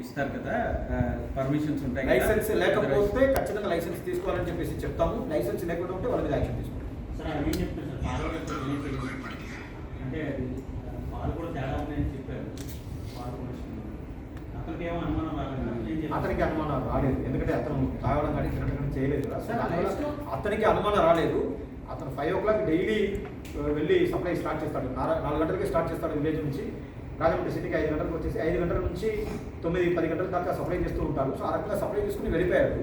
ఇస్తారు కదా, పర్మిషన్స్ ఉంటాయి. లైసెన్స్ లేకపోతే ఖచ్చితంగా లైసెన్స్ తీసుకోవాలని చెప్పేసి చెప్తాము. లైసెన్స్ లేకుండా ఉంటే వాళ్ళ మీద యాక్షన్ తీసుకుంటాం. సార్ అవి చెప్తారు సార్, అంటే పాలు కూడా తేడా ఉన్నాయని చెప్పారు. పాలు కూడా అతనికి ఏమో అనుమానం రాలేదు. అతనికి అనుమానం రాలేదు, ఎందుకంటే అతను తాగడం కానీ తినడం కానీ చేయలేదు కదా. సో అతనికి అనుమానం రాలేదు. అతను 5 o'clock డైలీ వెళ్ళి సప్లై స్టార్ట్ చేస్తాడు. 4 గంటలకి స్టార్ట్ చేస్తాడు విలేజ్ నుంచి. రాజమండ్రి సిటీకి 5 గంటలకు వచ్చేసి 5 గంటల నుంచి 9-10 గంటల దాకా సప్లై చేస్తూ ఉంటారు. సో ఆ రకంగా సప్లై చేసుకుని వెళ్ళిపోయాడు.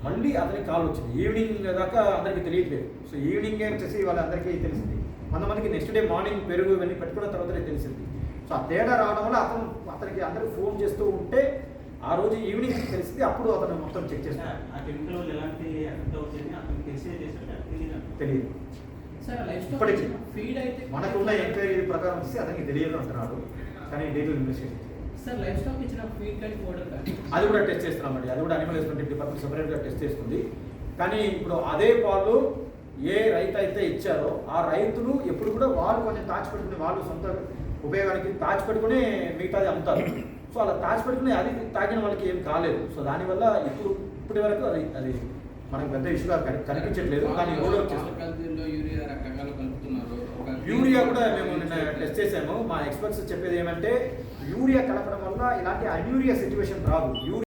మళ్ళీ అతనికి కాల్ వచ్చింది ఈవినింగ్ దాకా అందరికీ తెలియట్లేదు. సో ఈవినింగ్ వచ్చేసి వాళ్ళందరికీ తెలిసింది. కొంతమందికి నెక్స్ట్ డే మార్నింగ్ పెరుగు ఇవన్నీ పెట్టుకున్న తర్వాతనే తెలిసింది. సో ఆ తేడా రావడం వల్ల అతనికి అందరికి ఫోన్ చేస్తూ ఉంటే ఆ రోజు ఈవినింగ్ తెలిసింది. అప్పుడు అతను మొత్తం చెక్ చేస్తాడు. ఆ కెమికల్ ఎలాంటి ఎఫెక్ట్ అవుతుంది అతను తెలిసే చేశాడు తెలియదు. ఇప్పటికీ ఫీడ్ అయితే మనకున్న ఎంక్వైరీ ప్రకారం వస్తే అతనికి తెలియదు అంటున్నాడు. కానీ detail investigation sir life stock ఇచ్చిన ఫీడ్ కానీ పౌడర్ కానీ అది కూడా టెస్ట్ చేస్తున్నామండి. అది కూడా అనిమల్ హస్బెండరీ డిపార్ట్మెంట్ సెపరేట్గా టెస్ట్ చేస్తుంది. కానీ ఇప్పుడు అదే పాలు ఏ రైతు అయితే ఇచ్చారో ఆ రైతులు ఎప్పుడు కూడా వాళ్ళు కొంచెం దాచిపెట్టుకుని వాళ్ళు సొంత ఉపయోగానికి దాచిపెట్టుకుని మిగతాది అమ్ముతారు. సో అలా దాచిపెట్టుకుని అది తాగిన వాళ్ళకి ఏం కాలేదు. సో దానివల్ల ఇప్పటి వరకు అది మనకు పెద్ద ఇష్యూగా కనిపించట్లేదు. కానీ యూరియా కూడా మేము నిన్న టెస్ట్ చేసాము. మా ఎక్స్పర్ట్స్ చెప్పేది ఏమంటే యూరియా కలపడం వల్ల ఇలాంటి అన్యూరియా సిచ్యువేషన్ రాదు.